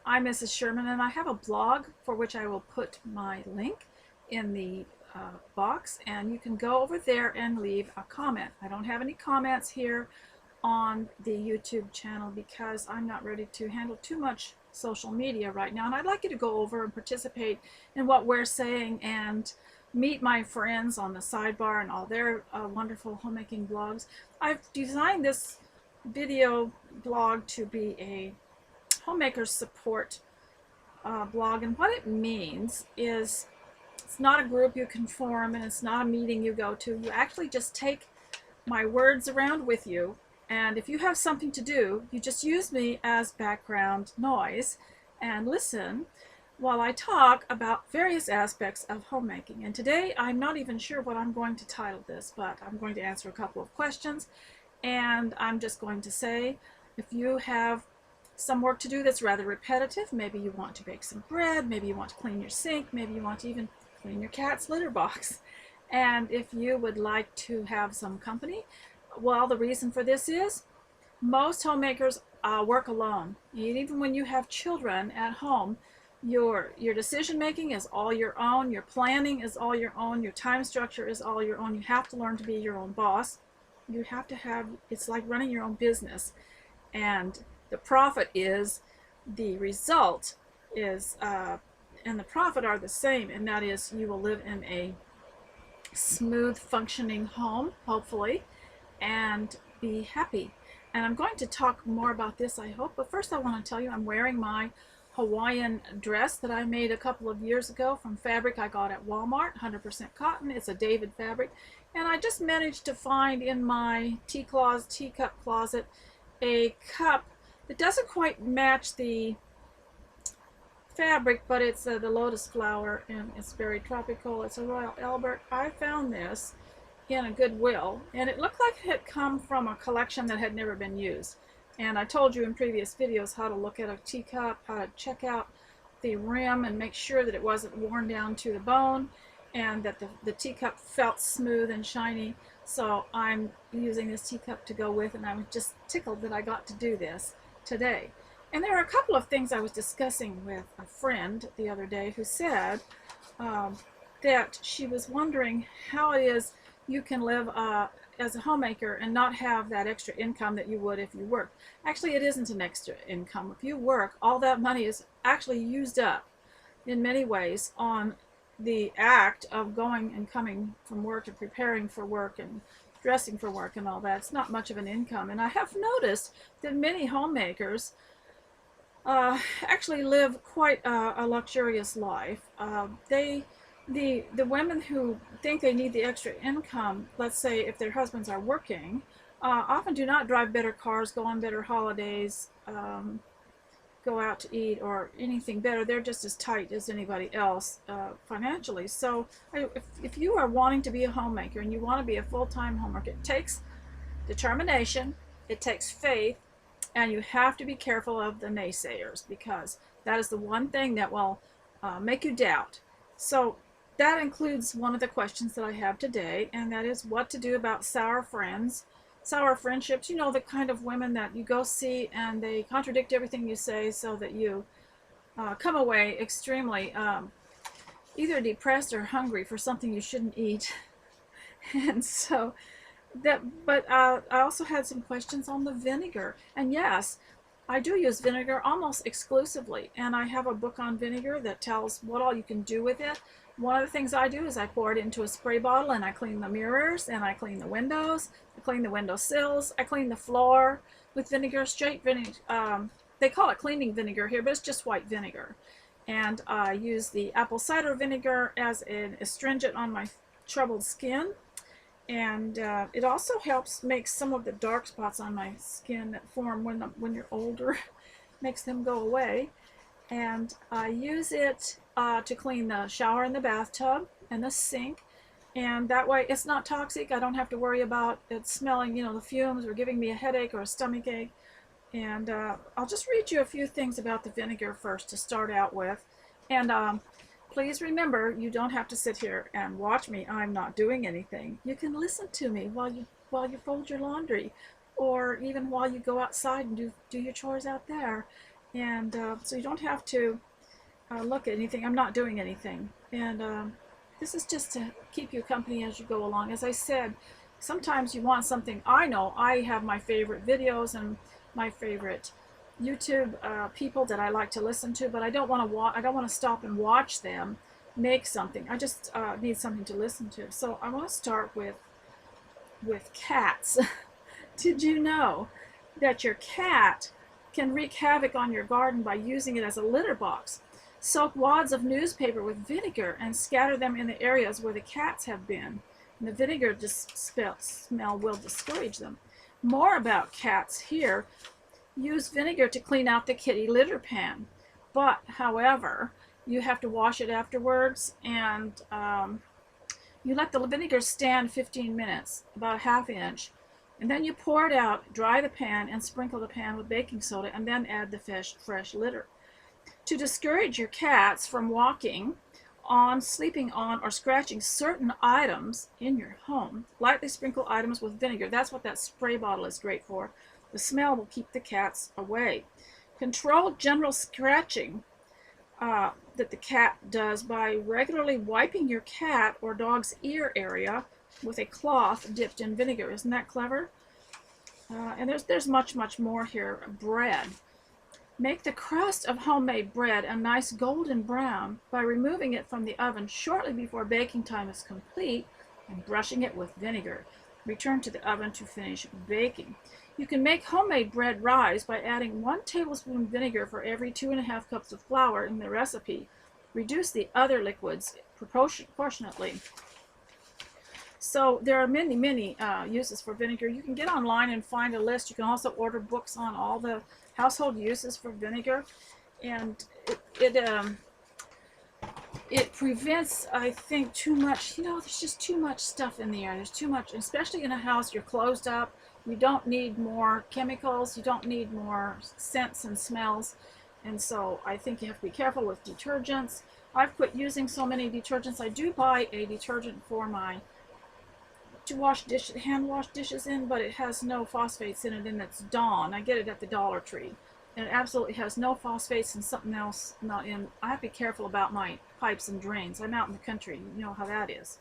I'm Mrs. Sherman, and I have a blog for which I will put my link in the box, and you can go over there and leave a comment. I don't have any comments here on the YouTube channel because I'm not ready to handle too much social media right now, and I'd like you to go over and participate in what we're saying and meet my friends on the sidebar and all their wonderful homemaking blogs. I've designed this video blog to be a homemaker support blog, and what it means is it's not a group you can form, and it's not a meeting you go to. You actually just take my words around with you, and if you have something to do, you just use me as background noise and listen while I talk about various aspects of homemaking. And today I'm not even sure what I'm going to title this, but I'm going to answer a couple of questions, and I'm just going to say, if you have some work to do that's rather repetitive, maybe you want to bake some bread, maybe you want to clean your sink, maybe you want to even clean your cat's litter box, and if you would like to have some company, well, the reason for this is most homemakers work alone. And even when you have children at home, your decision making is all your own, your planning is all your own, your time structure is all your own. You have to learn to be your own boss. You have to have, it's like running your own business, and the profit is, the result is, and the profit are the same, and that is you will live in a smooth functioning home, hopefully, and be happy. And I'm going to talk more about this, I hope, but first I want to tell you I'm wearing my Hawaiian dress that I made a couple of years ago from fabric I got at Walmart, 100% cotton. It's a David fabric, and I just managed to find in my teacup closet a cup that doesn't quite match the fabric, but it's the lotus flower, and it's very tropical. It's a Royal Albert. I found this in a Goodwill, and it looked like it had come from a collection that had never been used. And I told you in previous videos how to look at a teacup, how to check out the rim and make sure that it wasn't worn down to the bone, and that the teacup felt smooth and shiny. So I'm using this teacup to go with, and I was just tickled that I got to do this today. And there are a couple of things I was discussing with a friend the other day who said that she was wondering how it is you can live as a homemaker and not have that extra income that you would if you worked. Actually, it isn't an extra income. If you work, all that money is actually used up in many ways on the act of going and coming from work and preparing for work and dressing for work and all that. It's not much of an income. And I have noticed that many homemakers actually live quite a luxurious life. The women who think they need the extra income, let's say if their husbands are working, often do not drive better cars, go on better holidays, go out to eat or anything better. They're just as tight as anybody else financially. So if you are wanting to be a homemaker and you want to be a full-time homemaker, it takes determination, it takes faith, and you have to be careful of the naysayers, because that is the one thing that will make you doubt. So that includes one of the questions that I have today, and that is what to do about sour friends, sour friendships. You know, the kind of women that you go see and they contradict everything you say, so that you come away extremely either depressed or hungry for something you shouldn't eat. And so but I also had some questions on the vinegar, and yes, I do use vinegar almost exclusively, and I have a book on vinegar that tells what all you can do with it. One of the things I do is I pour it into a spray bottle, and I clean the mirrors, and I clean the windows, I clean the window sills, I clean the floor with vinegar, straight vinegar. They call it cleaning vinegar here, but it's just white vinegar. And I use the apple cider vinegar as an astringent on my troubled skin. And it also helps make some of the dark spots on my skin that form when you're older, makes them go away. And I use it to clean the shower and the bathtub and the sink, and that way it's not toxic. I don't have to worry about it smelling, you know, the fumes, or giving me a headache or a stomach ache. And I'll just read you a few things about the vinegar first to start out with. And please remember, you don't have to sit here and watch me. I'm not doing anything. You can listen to me while you fold your laundry, or even while you go outside and do your chores out there. And so you don't have to look at anything. I'm not doing anything. And this is just to keep you company as you go along. As I said, sometimes you want something. I know I have my favorite videos and my favorite YouTube people that I like to listen to, but I don't want to I don't want to stop and watch them make something. I just need something to listen to. So I want to start with cats. Did you know that your cat can wreak havoc on your garden by using it as a litter box? Soak wads of newspaper with vinegar and scatter them in the areas where the cats have been. And the vinegar smell will discourage them. More about cats here. Use vinegar to clean out the kitty litter pan. But, however, you have to wash it afterwards, and you let the vinegar stand 15 minutes, about a half inch. And then you pour it out, dry the pan, and sprinkle the pan with baking soda, and then add the fresh litter. To discourage your cats from walking on, sleeping on, or scratching certain items in your home, lightly sprinkle items with vinegar. That's what that spray bottle is great for. The smell will keep the cats away. Control general scratching that the cat does by regularly wiping your cat or dog's ear area with a cloth dipped in vinegar. Isn't that clever? And there's much more here. Bread. Make the crust of homemade bread a nice golden brown by removing it from the oven shortly before baking time is complete and brushing it with vinegar. Return to the oven to finish baking. You can make homemade bread rise by adding 1 tablespoon vinegar for every 2.5 cups of flour in the recipe. Reduce the other liquids proportionately. So there are many uses for vinegar. You can get online and find a list. You can also order books on all the household uses for vinegar, and it prevents, I think, too much. There's just too much stuff in the air. There's too much, especially in a house. You're closed up. You don't need more chemicals. You don't need more scents and smells. And so I think you have to be careful with detergents. I've quit using so many detergents. I do buy a detergent for hand wash dishes in, but it has no phosphates in it, and it's Dawn. I get it at the Dollar Tree, and it absolutely has no phosphates and something else not in. I have to be careful about my pipes and drains. I'm out in the country. You know how that is.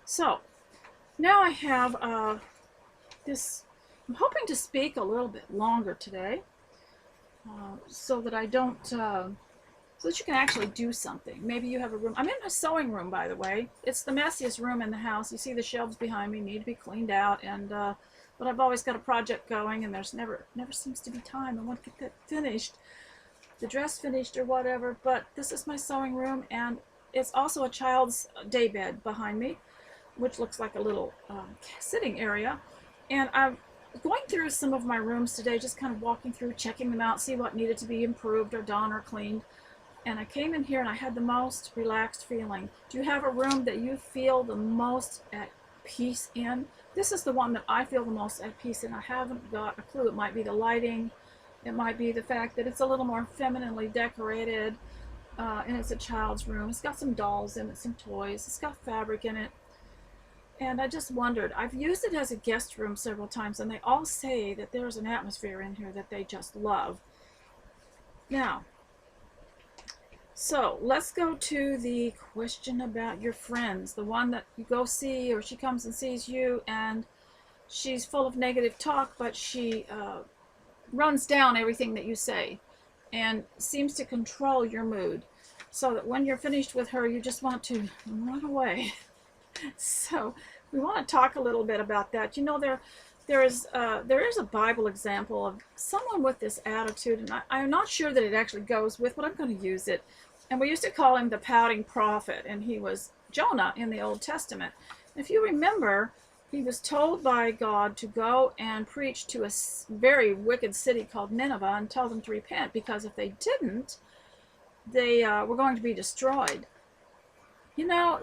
So now I have this. I'm hoping to speak a little bit longer today, so that I don't. So that you can actually do something. Maybe you have a room. I'm in a sewing room, by the way. It's the messiest room in the house. You see the shelves behind me need to be cleaned out, and but I've always got a project going, and there's never seems to be time. I want to get that finished, the dress finished or whatever. But this is my sewing room, and it's also a child's day bed behind me, which looks like a little sitting area. And I'm going through some of my rooms today, just kind of walking through, checking them out, see what needed to be improved or done or cleaned. And I came in here and I had the most relaxed feeling. Do you have a room that you feel the most at peace in? This is the one that I feel the most at peace in. I haven't got a clue. It might be the lighting. It might be the fact that it's a little more femininely decorated, and it's a child's room. It's got some dolls in it, some toys. It's got fabric in it. And I just wondered. I've used it as a guest room several times, and they all say that there's an atmosphere in here that they just love. Now, so let's go to the question about your friends, the one that you go see, or she comes and sees you and she's full of negative talk, but she runs down everything that you say and seems to control your mood, so that when you're finished with her, you just want to run away. So we want to talk a little bit about that. There is a Bible example of someone with this attitude, and I'm not sure that it actually goes with, but I'm going to use it. And we used to call him the pouting prophet, and he was Jonah in the Old Testament. If you remember, he was told by God to go and preach to a very wicked city called Nineveh and tell them to repent, because if they didn't, they were going to be destroyed.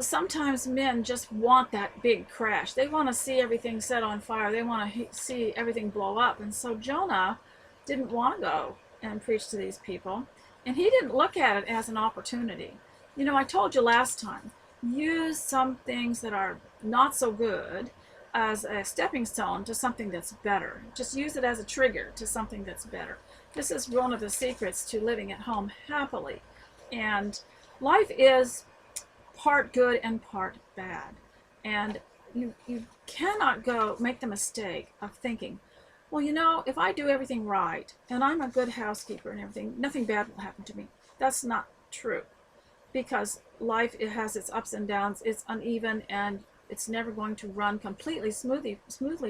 Sometimes men just want that big crash. They want to see everything set on fire. They want to see everything blow up. And so Jonah didn't want to go and preach to these people. And he didn't look at it as an opportunity. I told you last time, use some things that are not so good as a stepping stone to something that's better. Just use it as a trigger to something that's better. This is one of the secrets to living at home happily. And life is part good and part bad. And you cannot go make the mistake of thinking, well, you know, if I do everything right and I'm a good housekeeper and everything, nothing bad will happen to me. That's not true, because life, it has its ups and downs, it's uneven, and it's never going to run completely smoothly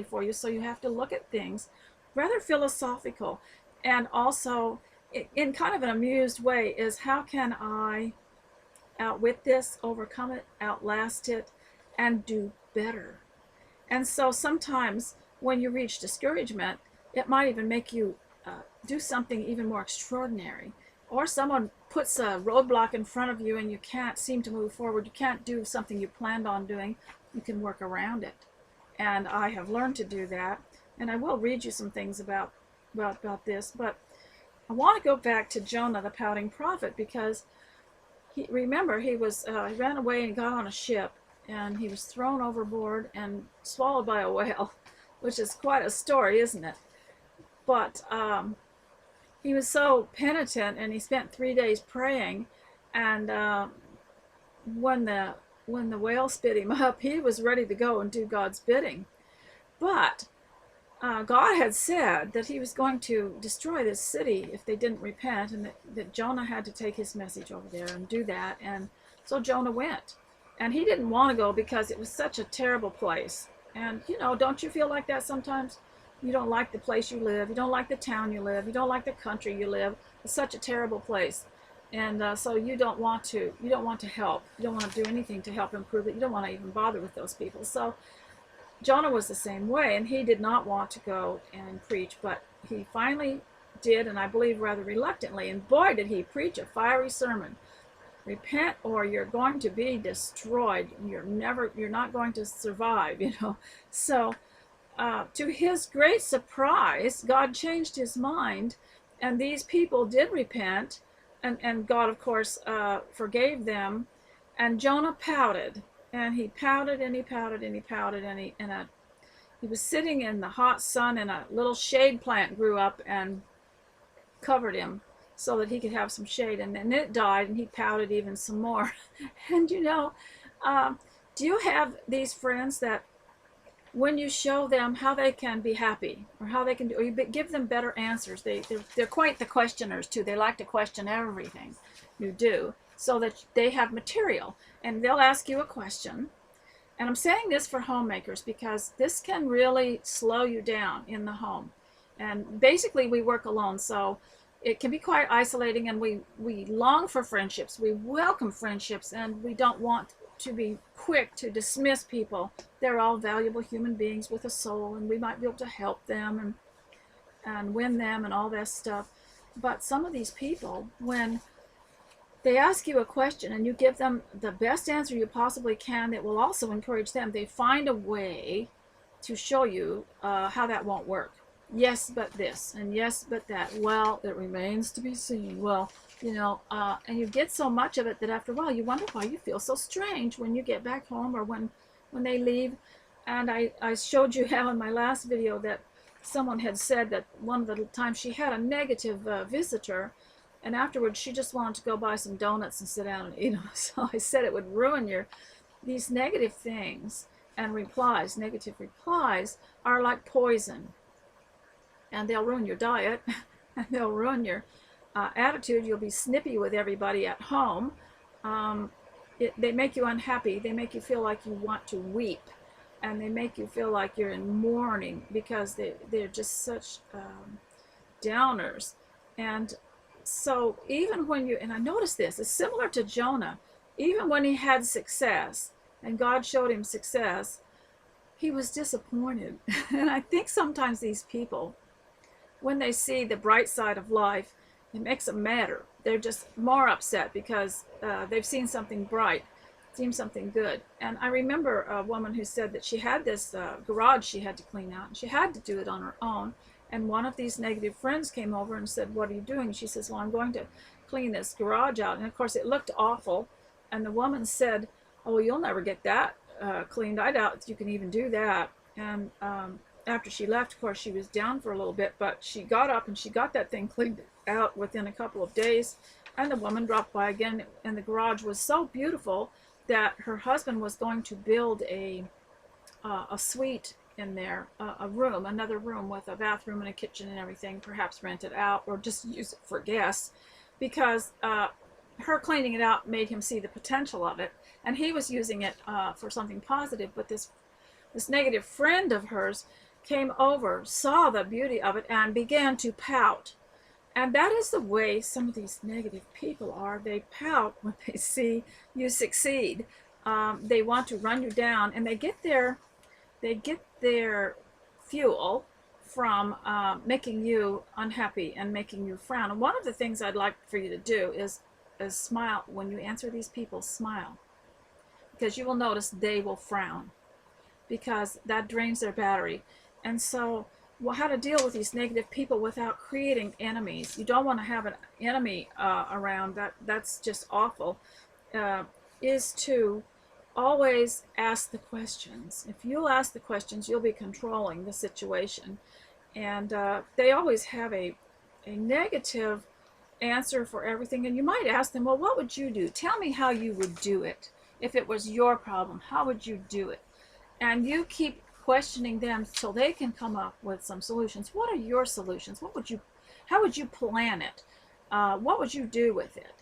for you. So you have to look at things rather philosophical, and also in kind of an amused way, is how can I outwit this, overcome it, outlast it, and do better. And so sometimes when you reach discouragement, it might even make you do something even more extraordinary. Or someone puts a roadblock in front of you and you can't seem to move forward. You can't do something you planned on doing. You can work around it. And I have learned to do that. And I will read you some things about this. But I want to go back to Jonah, the pouting prophet, because remember, he ran away and got on a ship, and he was thrown overboard and swallowed by a whale, which is quite a story, isn't it? But he was so penitent, and he spent 3 days praying, and when the whale spit him up, he was ready to go and do God's bidding. But God had said that he was going to destroy this city if they didn't repent, and that Jonah had to take his message over there and do that. And so Jonah went. And he didn't want to go because it was such a terrible place. And, you know, don't you feel like that sometimes? You don't like the place you live. You don't like the town you live. You don't like the country you live. It's such a terrible place. And so you don't want to help. You don't want to do anything to help improve it. You don't want to even bother with those people. So Jonah was the same way, and he did not want to go and preach, but he finally did, and I believe rather reluctantly. And boy, did he preach a fiery sermon. Repent or you're going to be destroyed. You're not going to survive, you know. So to his great surprise, God changed his mind, and these people did repent, and God, of course, forgave them. And Jonah pouted, and he pouted, and he pouted, and he pouted, and he was sitting in the hot sun, and a little shade plant grew up and covered him so that he could have some shade, and then it died, and he pouted even some more. And you know, do you have these friends that when you show them how they can be happy, or how they can do, or you give them better answers, they're quite the questioners too. They like to question everything you do, so that they have material, and they'll ask you a question. And I'm saying this for homemakers because this can really slow you down in the home. And basically we work alone, so it can be quite isolating, and we long for friendships. We welcome friendships, and we don't want to be quick to dismiss people. They're all valuable human beings with a soul, and we might be able to help them and win them and all that stuff. But some of these people, when they ask you a question and you give them the best answer you possibly can that will also encourage them, they find a way to show you how that won't work. Yes, but this, and yes, but that. Well, it remains to be seen. Well, you know, and you get so much of it that after a while you wonder why you feel so strange when you get back home, or when they leave. And I showed you how in my last video that someone had said that one of the times she had a negative visitor, and afterwards she just wanted to go buy some donuts and sit down and eat them. So I said it would ruin these negative things and replies. Negative replies are like poison. And they'll ruin your diet, and they'll ruin your attitude. You'll be snippy with everybody at home. They make you unhappy. They make you feel like you want to weep, and they make you feel like you're in mourning, because they're just such downers. And so even when and I noticed this, it's similar to Jonah. Even when he had success, and God showed him success, he was disappointed. And I think sometimes these people, when they see the bright side of life, it makes them madder. They're just more upset because they've seen something bright, seen something good. And I remember a woman who said that she had this garage she had to clean out, and she had to do it on her own. And one of these negative friends came over and said, "What are you doing?" She says, "Well, I'm going to clean this garage out." And of course it looked awful. And the woman said, "Oh, well, you'll never get that cleaned. I doubt you can even do that." And after she left, of course, she was down for a little bit, but she got up and she got that thing cleaned out within a couple of days. And the woman dropped by again, and the garage was so beautiful that her husband was going to build a suite in there, another room with a bathroom and a kitchen and everything, perhaps rent it out or just use it for guests, because her cleaning it out made him see the potential of it, and he was using it for something positive. But this negative friend of hers came over, saw the beauty of it, and began to pout. And that is the way some of these negative people are. They pout when they see you succeed. They want to run you down, and they get their fuel from making you unhappy and making you frown. And one of the things I'd like for you to do is smile. When you answer these people, smile, because you will notice they will frown, because that drains their battery. And so, well, how to deal with these negative people without creating enemies. You don't want to have an enemy around. That's just awful. Is to always ask the questions. If you'll ask the questions, you'll be controlling the situation. And they always have a negative answer for everything. And you might ask them, well, what would you do? Tell me how you would do it. If it was your problem, how would you do it? And you keep questioning them so they can come up with some solutions. What are your solutions? How would you plan it? What would you do with it?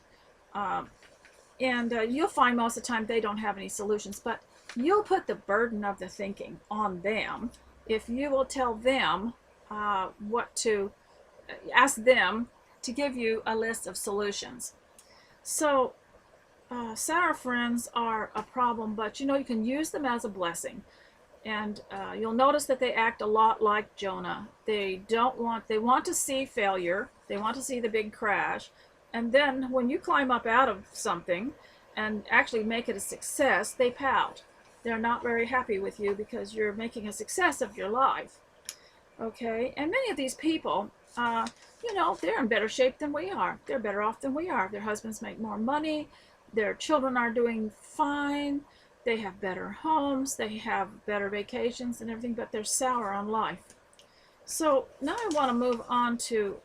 And you'll find most of the time they don't have any solutions, but you'll put the burden of the thinking on them if you will tell them ask them to give you a list of solutions. So sour friends are a problem, but you can use them as a blessing. And you'll notice that they act a lot like Jonah. They want to see failure. They want to see the big crash. And then when you climb up out of something and actually make it a success, they pout. They're not very happy with you because you're making a success of your life. Okay? And many of these people, they're in better shape than we are. They're better off than we are. Their husbands make more money. Their children are doing fine. They have better homes. They have better vacations and everything, but they're sour on life. So now I want to move on to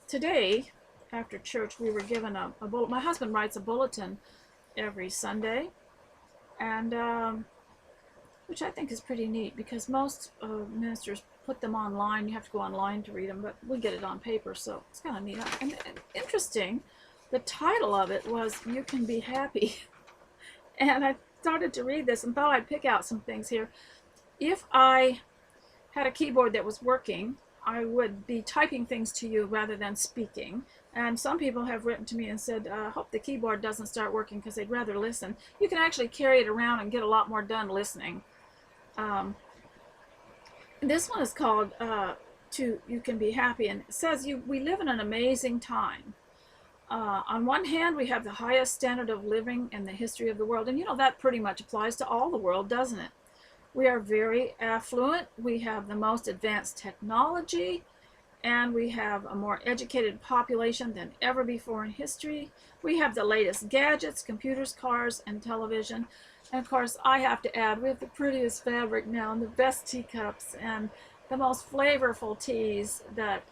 today. After church, we were given a bulletin. My husband writes a bulletin every Sunday, and which I think is pretty neat, because most ministers put them online. You have to go online to read them, but we get it on paper, so it's kind of neat. And interesting, the title of it was "You Can Be Happy," and I started to read this and thought I'd pick out some things here. If I had a keyboard that was working, I would be typing things to you rather than speaking. And some people have written to me and said, hope the keyboard doesn't start working, because they'd rather listen. You can actually carry it around and get a lot more done listening. This one is called You Can Be Happy, and it says we live in an amazing time. On one hand, we have the highest standard of living in the history of the world. And that pretty much applies to all the world, doesn't it? We are very affluent. We have the most advanced technology. And we have a more educated population than ever before in history. We have the latest gadgets, computers, cars, and television. And of course, I have to add, we have the prettiest fabric now, and the best teacups, and the most flavorful teas that,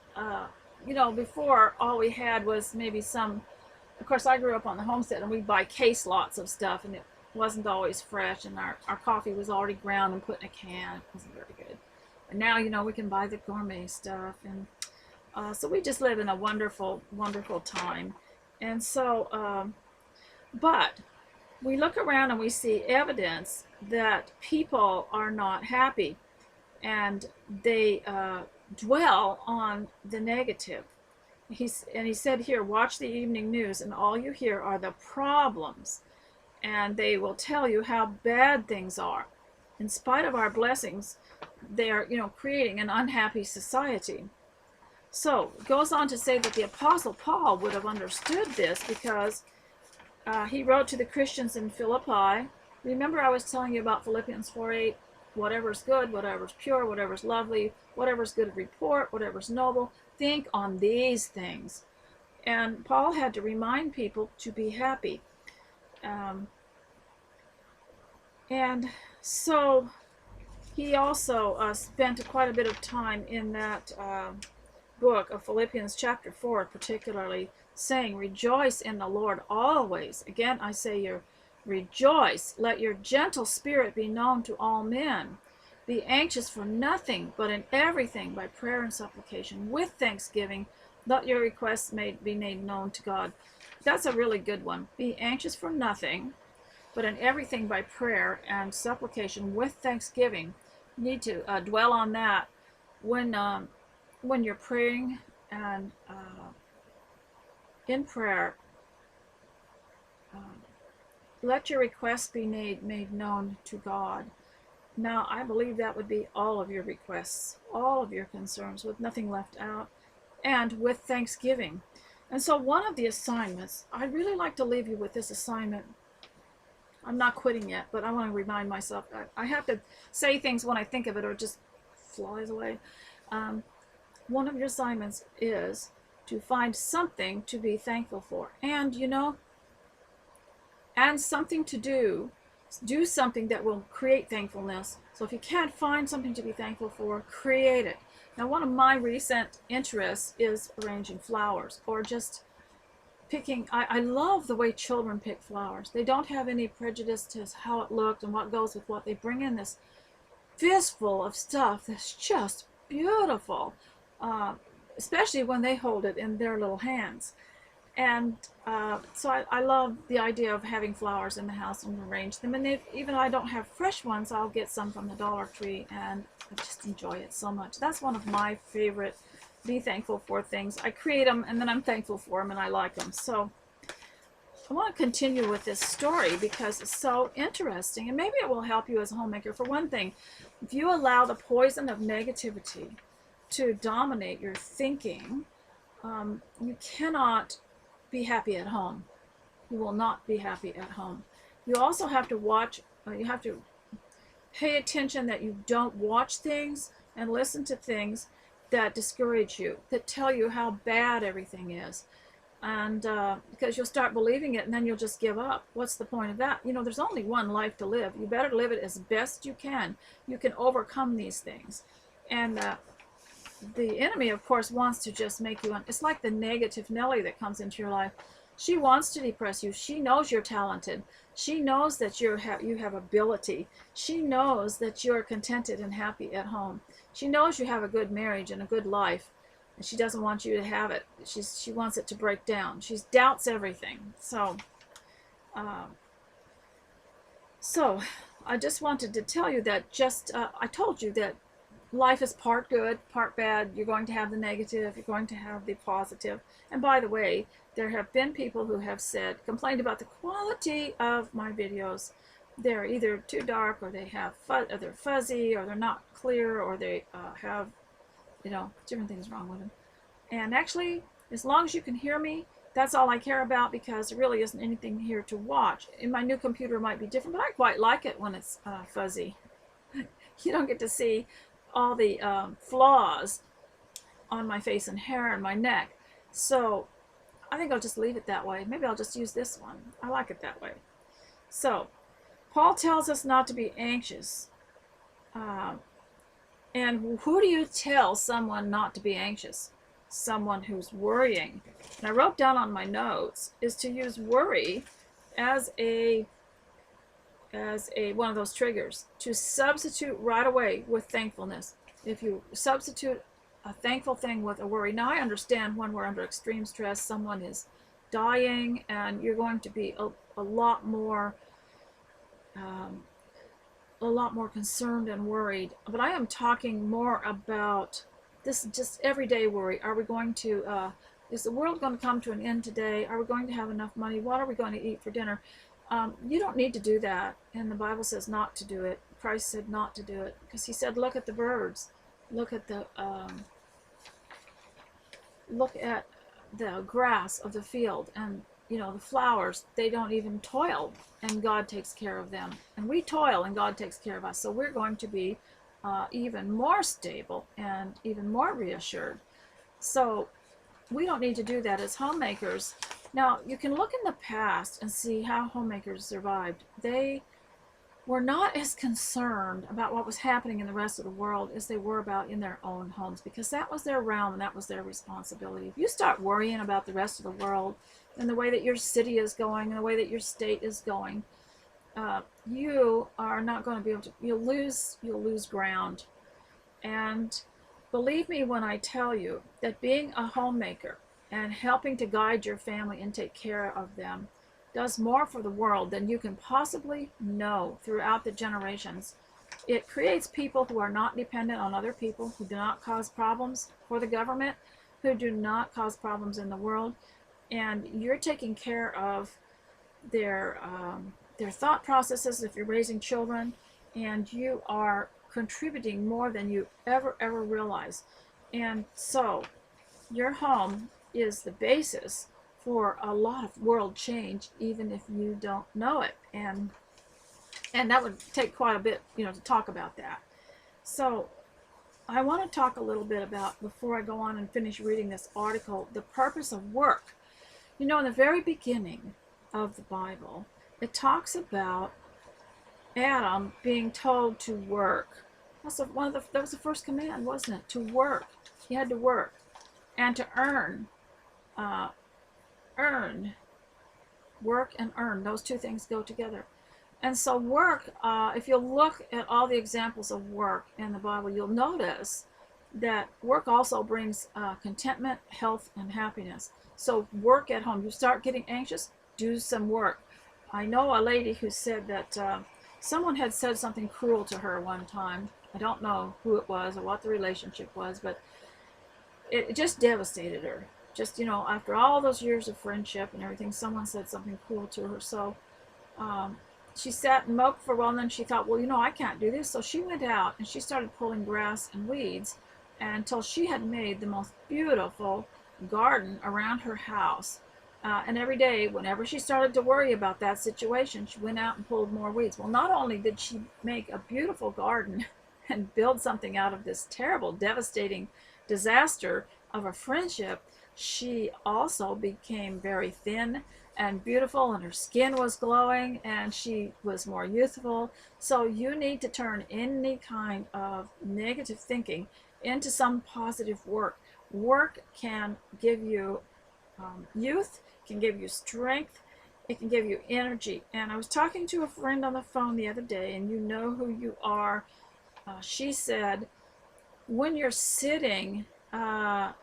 before all we had was maybe some, of course, I grew up on the homestead, and we'd buy case lots of stuff, and it wasn't always fresh, and our coffee was already ground and put in a can. It wasn't very good. And now, we can buy the gourmet stuff, and so we just live in a wonderful, wonderful time. And so, but we look around and we see evidence that people are not happy, and they dwell on the negative. He said here, watch the evening news, and all you hear are the problems, and they will tell you how bad things are. In spite of our blessings, they are, creating an unhappy society. So it goes on to say that the Apostle Paul would have understood this, because he wrote to the Christians in Philippi. Remember, I was telling you about Philippians 4:8, whatever's good, whatever's pure, whatever's lovely, whatever's good of report, whatever's noble, think on these things. And Paul had to remind people to be happy. And so he also spent quite a bit of time in that book of Philippians chapter 4 particularly, saying, rejoice in the Lord always. Again, I say rejoice. Let your gentle spirit be known to all men. Be anxious for nothing, but in everything by prayer and supplication with thanksgiving let your requests be made known to God. That's a really good one. Be anxious for nothing, but in everything by prayer and supplication with thanksgiving. You need to dwell on that when you're praying and in prayer. Let your requests be made known to God. Now, I believe that would be all of your requests, all of your concerns, with nothing left out, and with thanksgiving. And so one of the assignments, I'd really like to leave you with this assignment. I'm not quitting yet, but I want to remind myself. I have to say things when I think of it or it just flies away. One of your assignments is to find something to be thankful for. And, and something to do something that will create thankfulness. So if you can't find something to be thankful for, create it. Now, one of my recent interests is arranging flowers, or just picking. I love the way children pick flowers. They don't have any prejudice to how it looked and what goes with what. They bring in this fistful of stuff that's just beautiful, especially when they hold it in their little hands. And so I love the idea of having flowers in the house and arrange them. And even though I don't have fresh ones, I'll get some from the Dollar Tree, and I just enjoy it so much. That's one of my favorite be thankful for things. I create them, and then I'm thankful for them, and I like them. So I want to continue with this story because it's so interesting, and maybe it will help you as a homemaker. For one thing, if you allow the poison of negativity to dominate your thinking, you cannot be happy at home. You will not be happy at home. You also have to watch, you have to pay attention that you don't watch things and listen to things that discourage you, that tell you how bad everything is. And because you'll start believing it and then you'll just give up. What's the point of that? There's only one life to live. You better live it as best you can. You can overcome these things. And the enemy, of course, wants to just make you, it's like the negative Nelly that comes into your life. She wants to depress you. She knows you're talented. She knows that you have ability. She knows that you're contented and happy at home. She knows you have a good marriage and a good life, and she doesn't want you to have it. She wants it to break down. She doubts everything. So I just wanted to tell you that I told you that life is part good, part bad. You're going to have the negative, you're going to have the positive. And by the way, there have been people who have complained about the quality of my videos. They're either too dark, or they're fuzzy, or they're not clear, or they have, different things wrong with them. And actually, as long as you can hear me, that's all I care about, because there really isn't anything here to watch. In my new computer it might be different, but I quite like it when it's fuzzy. You don't get to see all the flaws on my face and hair and my neck. So I think I'll just leave it that way. Maybe I'll just use this one. I like it that way. So Paul tells us not to be anxious. And who do you tell someone not to be anxious? Someone who's worrying. And I wrote down on my notes is to use worry as one of those triggers, to substitute right away with thankfulness. If you substitute a thankful thing with a worry. Now, I understand when we're under extreme stress, someone is dying, and you're going to be a lot more concerned and worried. But I am talking more about this just everyday worry. Are we going to, is the world going to come to an end today? Are we going to have enough money? What are we going to eat for dinner? You don't need to do that, and the Bible says not to do it. Christ said not to do it, because he said, look at the birds, look at the grass of the field, and the flowers. They don't even toil, and God takes care of them. And we toil, and God takes care of us. So we're going to be even more stable and even more reassured. So we don't need to do that as homemakers. Now, you can look in the past and see how homemakers survived. They were not as concerned about what was happening in the rest of the world as they were about in their own homes, because that was their realm and that was their responsibility. If you start worrying about the rest of the world and the way that your city is going and the way that your state is going, you are not going to be able to, you'll lose ground. And believe me when I tell you that being a homemaker and helping to guide your family and take care of them does more for the world than you can possibly know throughout the generations. It creates people who are not dependent on other people, who do not cause problems for the government, who do not cause problems in the world, and you're taking care of their thought processes if you're raising children, and you are contributing more than you ever realize. And so your home is the basis for a lot of world change, even if you don't know it. And that would take quite a bit, to talk about that. So I want to talk a little bit about, before I go on and finish reading this article, the purpose of work. In the very beginning of the Bible, it talks about Adam being told to work. That was the first command, wasn't it? To work. He had to work and to earn. Work and earn. Those two things go together. And so work, if you look at all the examples of work in the Bible, you'll notice that work also brings contentment, health, and happiness. So work at home. You start getting anxious, do some work. I know a lady who said that someone had said something cruel to her one time. I don't know who it was or what the relationship was, but it just devastated her. Just, after all those years of friendship and everything, someone said something cruel to her. So she sat and moped for a while, and then she thought, well, I can't do this. So she went out and she started pulling grass and weeds until she had made the most beautiful garden around her house. And every day, whenever she started to worry about that situation, she went out and pulled more weeds. Well, not only did she make a beautiful garden and build something out of this terrible, devastating disaster of a friendship, she also became very thin and beautiful, and her skin was glowing, and she was more youthful. So you need to turn any kind of negative thinking into some positive work. Work can give you youth, can give you strength, it can give you energy. And I was talking to a friend on the phone the other day, and you know who you are. She said, when you're sitting a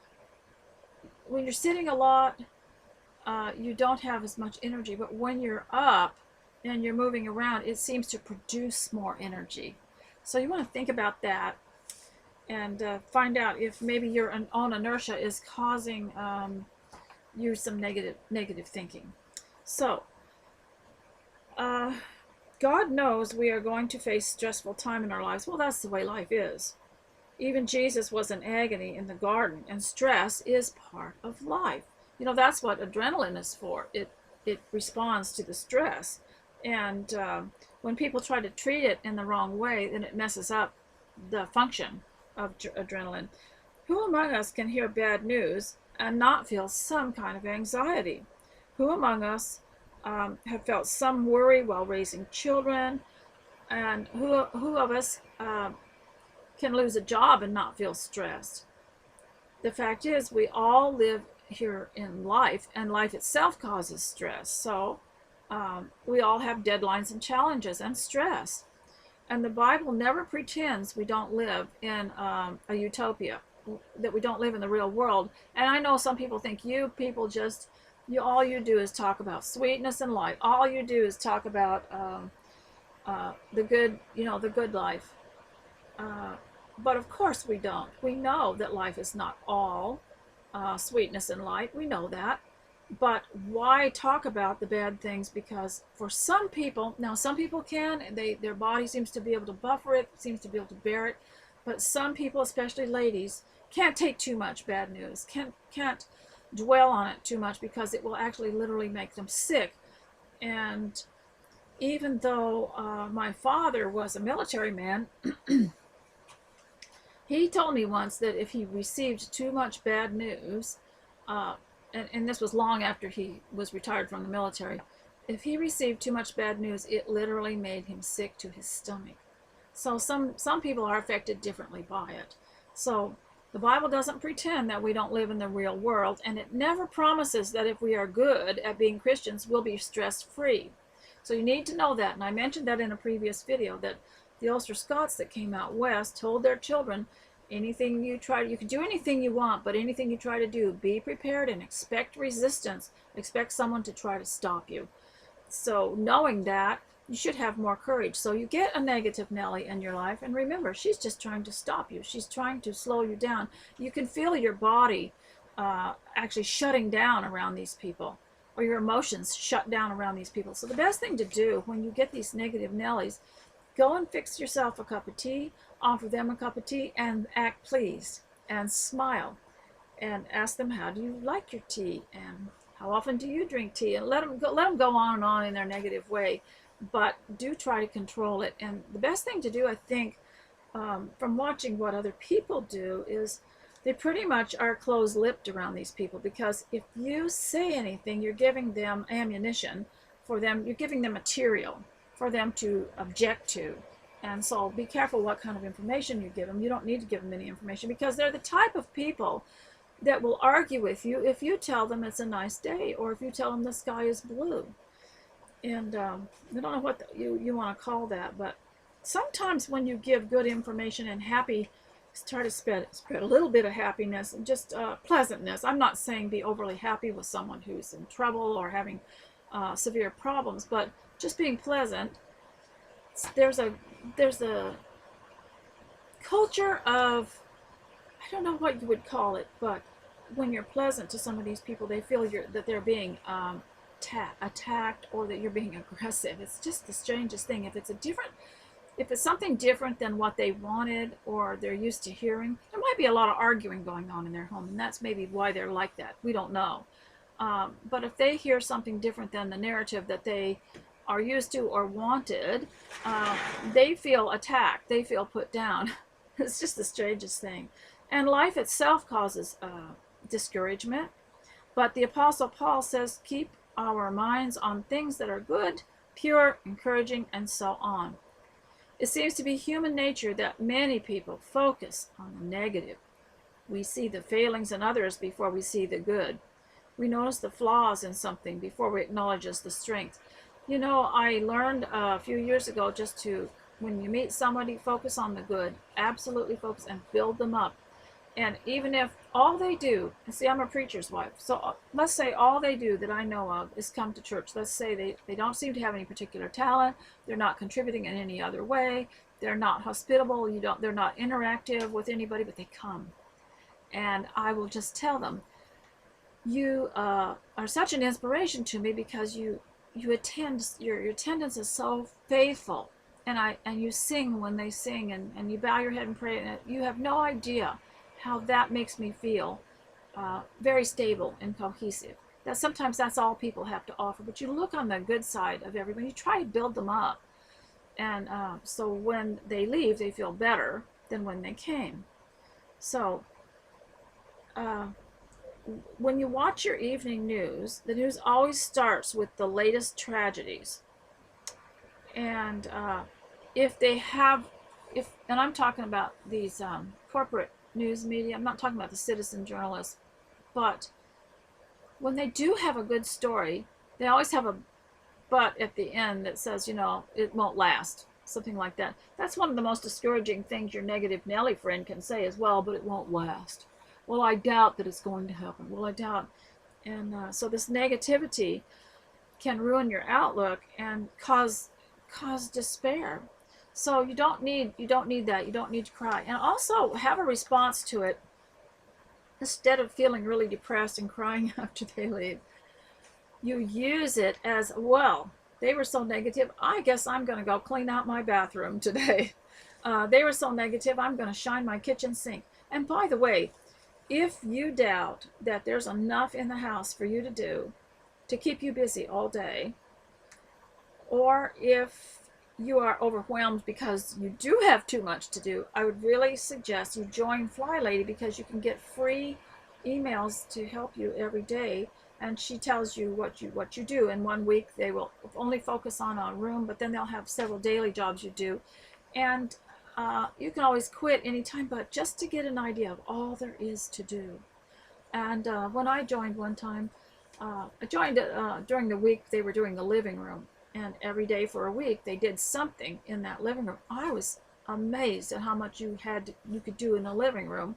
lot, you don't have as much energy, but when you're up and you're moving around, it seems to produce more energy. So you want to think about that and find out if maybe your own inertia is causing you some negative thinking. So God knows we are going to face stressful time in our lives. Well, that's the way life is. Even Jesus was in agony in the garden, and stress is part of life. That's what adrenaline is for. It responds to the stress. And when people try to treat it in the wrong way, then it messes up the function of adrenaline. Who among us can hear bad news and not feel some kind of anxiety? Who among us have felt some worry while raising children? And who of us can lose a job and not feel stressed? The fact is, we all live here in life, and life itself causes stress. So we all have deadlines and challenges and stress. And the Bible never pretends we don't live in a utopia, that we don't live in the real world. And I know some people think you people just, all you do is talk about sweetness and light. All you do is talk about the good, the good life. But of course we don't. We know that life is not all sweetness and light. We know that. But why talk about the bad things? Because for some people, now some people can, their body seems to be able to buffer it, seems to be able to bear it. But some people, especially ladies, can't take too much bad news, can't dwell on it too much, because it will actually literally make them sick. And even though my father was a military man, he told me once that if he received too much bad news, and this was long after he was retired from the military, If he received too much bad news, it literally made him sick to his stomach. So some people are affected differently by it. So the Bible doesn't pretend that we don't live in the real world, and it never promises that if we are good at being Christians, we'll be stress-free. So you need to know that, and I mentioned that in a previous video, that the Ulster Scots that came out west told their children, anything you try, you can do anything you want, but anything you try to do, be prepared and expect resistance. Expect someone to try to stop you. So knowing that, you should have more courage. So you get a negative Nelly in your life, and remember, she's just trying to stop you. She's trying to slow you down. You can feel your body actually shutting down around these people, or your emotions shut down around these people. So the best thing to do when you get these negative Nellies, go and fix yourself a cup of tea, offer them a cup of tea, and act pleased, and smile, and ask them, how do you like your tea, and how often do you drink tea, and let them go on and on in their negative way, but do try to control it. And the best thing to do, I think, from watching what other people do, is they pretty much are close-lipped around these people, because if you say anything, you're giving them ammunition for them, you're giving them material for them to object to. And so be careful what kind of information you give them. You don't need to give them any information, because they're the type of people that will argue with you if you tell them it's a nice day, or if you tell them the sky is blue. And I don't know what you want to call that, but sometimes when you give good information and happy, try to spread a little bit of happiness and just pleasantness. I'm not saying be overly happy with someone who's in trouble or having severe problems, but just being pleasant. There's a culture of, I don't know what you would call it, but when you're pleasant to some of these people, they feel that they're being attacked, or that you're being aggressive. It's just the strangest thing. If it's something different than what they wanted or they're used to hearing, there might be a lot of arguing going on in their home, and that's maybe why they're like that. We don't know. But if they hear something different than the narrative that they are used to or wanted, they feel attacked. They feel put down. It's just the strangest thing. And life itself causes discouragement. But the Apostle Paul says, keep our minds on things that are good, pure, encouraging, and so on. It seems to be human nature that many people focus on the negative. We see the failings in others before we see the good. We notice the flaws in something before we acknowledge the strength. You know, I learned a few years ago just to, when you meet somebody, focus on the good. Absolutely focus and build them up. And even if all they do, see, I'm a preacher's wife, so let's say all they do that I know of is come to church. Let's say they don't seem to have any particular talent, they're not contributing in any other way, they're not hospitable, they're not interactive with anybody, but they come. And I will just tell them, you are such an inspiration to me, because you attend, your attendance is so faithful, and you sing when they sing, and you bow your head and pray, and you have no idea how that makes me feel very stable and cohesive. That sometimes that's all people have to offer, but you look on the good side of everybody, you try to build them up, and so when they leave, they feel better than when they came. So when you watch your evening news, the news always starts with the latest tragedies. And and I'm talking about these corporate news media, I'm not talking about the citizen journalists, but when they do have a good story, they always have a but at the end that says, it won't last, something like that. That's one of the most discouraging things your negative Nelly friend can say as well, but it won't last. Well, I doubt that it's going to happen. Well, I doubt. And so this negativity can ruin your outlook and cause despair. So you don't need that. You don't need to cry. And also have a response to it. Instead of feeling really depressed and crying after they leave, you use it as, well, they were so negative, I guess I'm going to go clean out my bathroom today. They were so negative, I'm going to shine my kitchen sink. And by the way, if you doubt that there's enough in the house for you to do to keep you busy all day, or if you are overwhelmed because you do have too much to do, I would really suggest you join Fly Lady, because you can get free emails to help you every day and she tells you what you do. In 1 week they will only focus on a room, but then they'll have several daily jobs you do, and you can always quit anytime, but just to get an idea of all there is to do. And when I joined one time, I joined during the week they were doing the living room, and every day for a week they did something in that living room. I was amazed at how much you could do in the living room.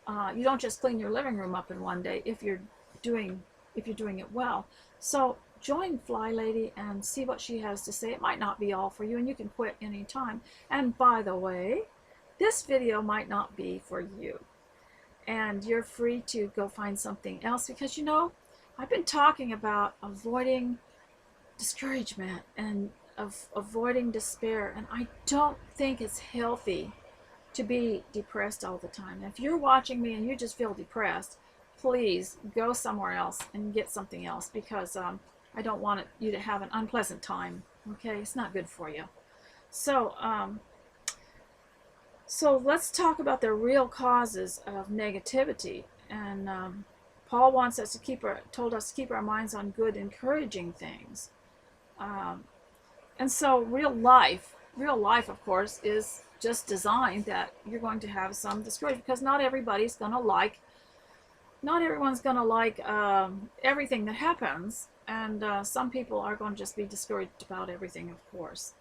You don't just clean your living room up in one day if you're doing it well. So join Fly Lady and see what she has to say. It might not be all for you, and you can quit anytime. And by the way, this video might not be for you, and you're free to go find something else, because you know, I've been talking about avoiding discouragement and avoiding despair, and I don't think it's healthy to be depressed all the time. If you're watching me and you just feel depressed, please go somewhere else and get something else, because I don't want you to have an unpleasant time. Okay, it's not good for you. So so let's talk about the real causes of negativity. And Paul wants us to told us to keep our minds on good, encouraging things. And so real life, of course, is just designed that you're going to have some discouragement, because not everyone's going to like everything that happens, and some people are going to just be discouraged about everything, of course.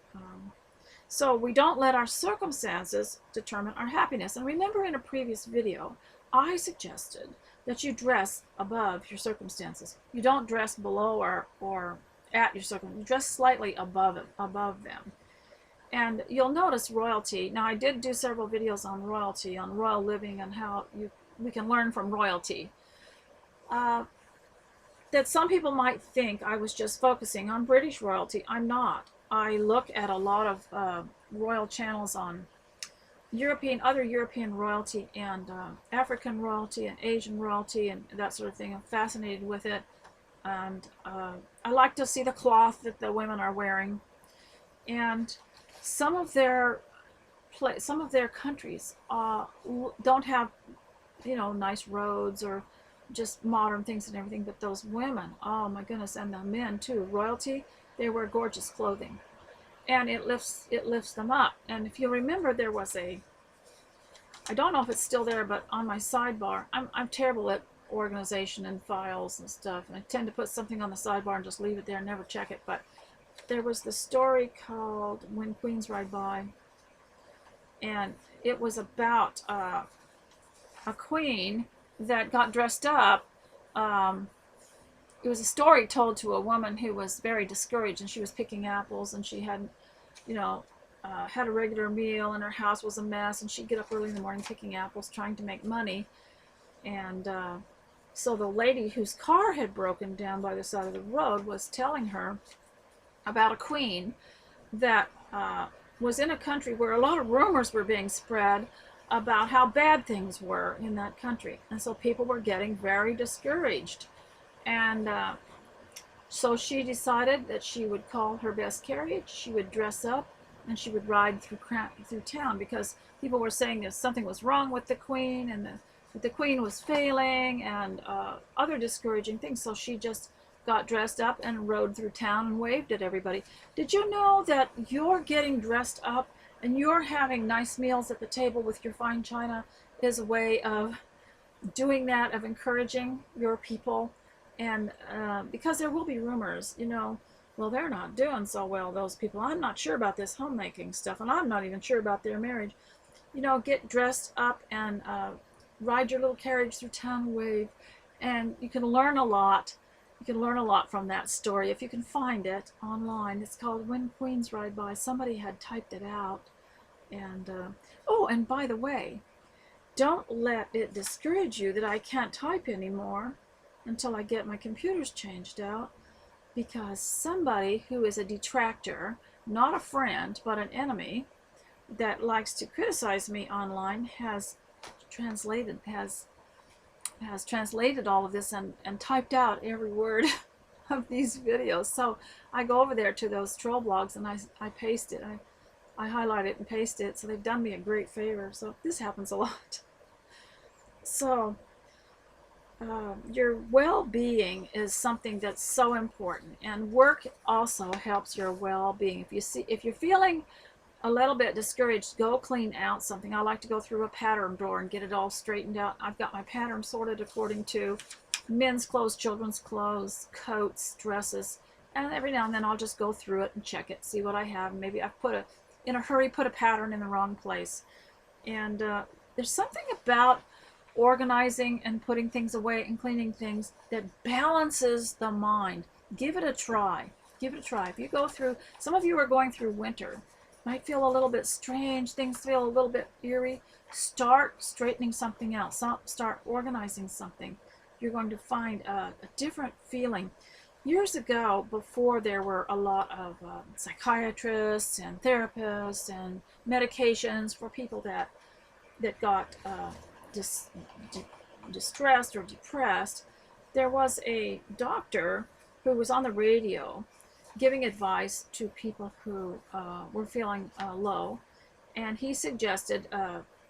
So we don't let our circumstances determine our happiness. And remember, in a previous video, I suggested that you dress above your circumstances. You don't dress below or at your circumstances. You dress slightly above them. And you'll notice royalty. Now, I did do several videos on royalty, on royal living, and how we can learn from royalty. That some people might think I was just focusing on British royalty. I'm not. I look at a lot of royal channels on other European royalty, and African royalty, and Asian royalty, and that sort of thing. I'm fascinated with it, and I like to see the cloth that the women are wearing. And some of their countries don't have, nice roads or just modern things and everything, but those women, oh my goodness, and the men too, royalty, they wear gorgeous clothing, and it lifts them up. And if you remember, there was I don't know if it's still there, but on my sidebar, I'm terrible at organization and files and stuff, and I tend to put something on the sidebar and just leave it there and never check it. But there was the story called When Queens Ride By, and it was about a queen that got dressed up. It was a story told to a woman who was very discouraged, and she was picking apples, and she hadn't, had a regular meal, and her house was a mess, and she'd get up early in the morning picking apples, trying to make money. And so the lady whose car had broken down by the side of the road was telling her about a queen that was in a country where a lot of rumors were being spread about how bad things were in that country. And so people were getting very discouraged. And so she decided that she would call her best carriage, she would dress up, and she would ride through town, because people were saying that something was wrong with the queen, and that the queen was failing, and other discouraging things. So she just got dressed up and rode through town and waved at everybody. Did you know that you're getting dressed up and you're having nice meals at the table with your fine china is a way of doing that, of encouraging your people? And because there will be rumors, well, they're not doing so well, those people. I'm not sure about this homemaking stuff, and I'm not even sure about their marriage. Get dressed up and ride your little carriage through town and wave, and you can learn a lot. You can learn a lot from that story if you can find it online. It's called When Queens Ride By. Somebody had typed it out. And oh, and by the way, don't let it discourage you that I can't type anymore until I get my computers changed out, because somebody who is a detractor, not a friend but an enemy, that likes to criticize me online has translated all of this and typed out every word of these videos. So I go over there to those troll blogs and I paste it. I highlight it and paste it. So they've done me a great favor. So this happens a lot. So your well-being is something that's so important, and work also helps your well-being. If you're feeling a little bit discouraged, go clean out something. I like to go through a pattern drawer and get it all straightened out. I've got my pattern sorted according to men's clothes, children's clothes, coats, dresses, and every now and then I'll just go through it and check it, see what I have. Maybe I've in a hurry, put a pattern in the wrong place. And there's something about organizing and putting things away and cleaning things that balances the mind. Give it a try. Give it a try. If you go through, some of you are going through winter, might feel a little bit strange, things feel a little bit eerie. Start straightening something else. Start organizing something. You're going to find a different feeling. Years ago, before there were a lot of psychiatrists and therapists and medications for people that got distressed or depressed, there was a doctor who was on the radio giving advice to people who were feeling low, and he suggested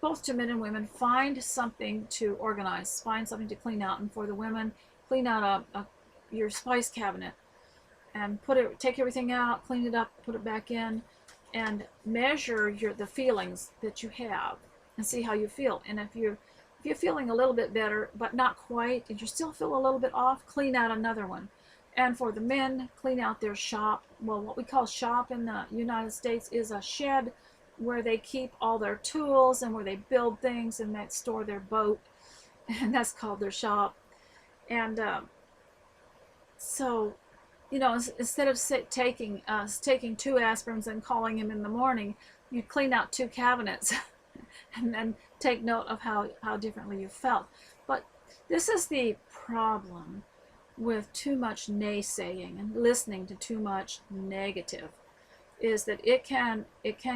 both to men and women, find something to organize, find something to clean out, and for the women, clean out your spice cabinet and take everything out, clean it up, put it back in, and measure the feelings that you have and see how you feel. And if you're feeling a little bit better but not quite, and you still feel a little bit off, clean out another one. And for the men, clean out their shop. Well, what we call shop in the United States is a shed where they keep all their tools and where they build things and they store their boat, and that's called their shop. And so, instead of taking 2 aspirins and calling him in the morning, you clean out 2 cabinets and then take note of how differently you felt. But this is the problem with too much naysaying and listening to too much negative, is that it can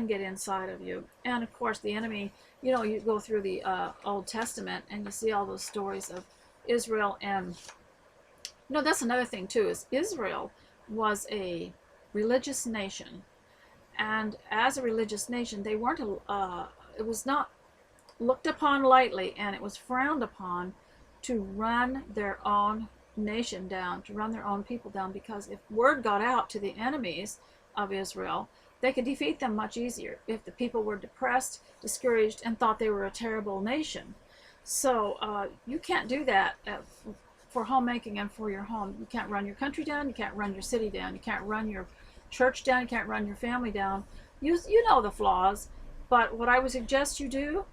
get inside of you. And of course the enemy, you go through the Old Testament and you see all those stories of Israel. And that's another thing too, is Israel was a religious nation, and as a religious nation they weren't it was not looked upon lightly, and it was frowned upon to run their own nation down, to run their own people down, because if word got out to the enemies of Israel, they could defeat them much easier if the people were depressed, discouraged, and thought they were a terrible nation. So you can't do that for homemaking and for your home. You can't run your country down, you can't run your city down, you can't run your church down, you can't run your family down. You know the flaws, but what I would suggest you do,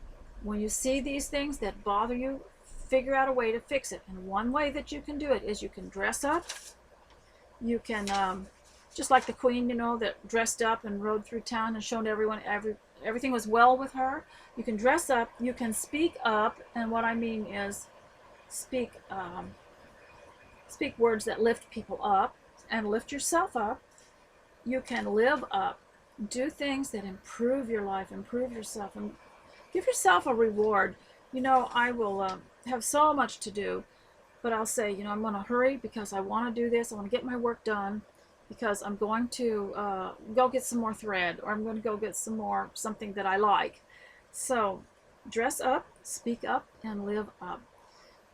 when you see these things that bother you, figure out a way to fix it. And one way that you can do it is you can dress up. You can, just like the queen, that dressed up and rode through town and showed everyone everything was well with her. You can dress up, you can speak up, and what I mean is speak words that lift people up and lift yourself up. You can live up, do things that improve your life, improve yourself, and give yourself a reward. I will have so much to do, but I'll say, I'm going to hurry because I want to do this. I want to get my work done because I'm going to go get some more thread, or I'm going to go get something that I like. So dress up, speak up, and live up.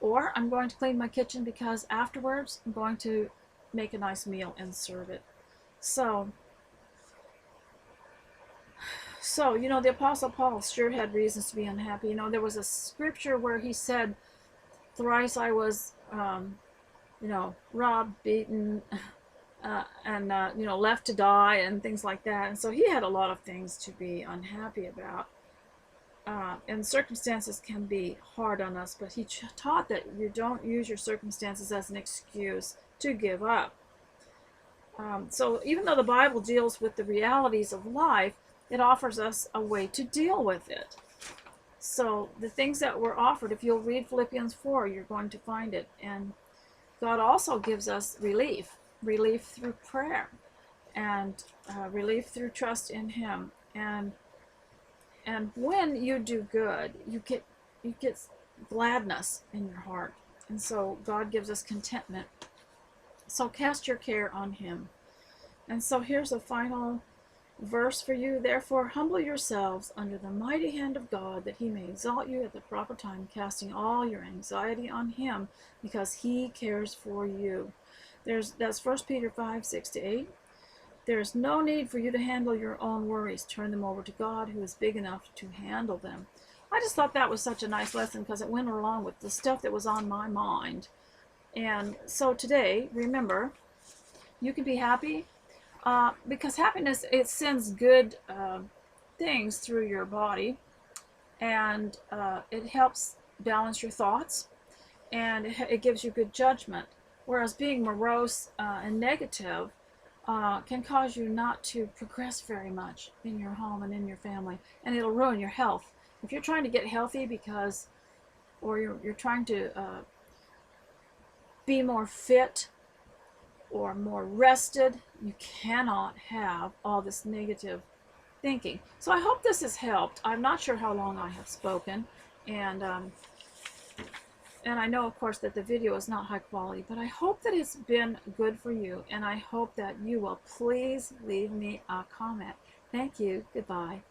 Or I'm going to clean my kitchen because afterwards I'm going to make a nice meal and serve it. So the Apostle Paul sure had reasons to be unhappy. There was a scripture where he said, thrice I was, robbed, beaten, and, left to die, and things like that. And so he had a lot of things to be unhappy about. And circumstances can be hard on us, but he taught that you don't use your circumstances as an excuse to give up. So even though the Bible deals with the realities of life, it offers us a way to deal with it. So the things that were offered, if you'll read Philippians 4, you're going to find it. And God also gives us relief through prayer, and relief through trust in Him. And when you do good, you get gladness in your heart. And so God gives us contentment. So cast your care on Him. And so here's a final verse for you. Therefore, humble yourselves under the mighty hand of God, that he may exalt you at the proper time, casting all your anxiety on him, because he cares for you. That's 1 Peter 5:6-8. There is no need for you to handle your own worries. Turn them over to God, who is big enough to handle them. I just thought that was such a nice lesson because it went along with the stuff that was on my mind. And so today, remember, you can be happy because happiness, it sends good things through your body, and it helps balance your thoughts, and it gives you good judgment. Whereas being morose and negative can cause you not to progress very much in your home and in your family, and it'll ruin your health. If you're trying to get healthy because, or you're trying to be more fit or more rested, you cannot have all this negative thinking. So I hope this has helped. I'm not sure how long I have spoken, and I know, of course, that the video is not high quality, but I hope that it's been good for you, and I hope that you will please leave me a comment. Thank you. Goodbye.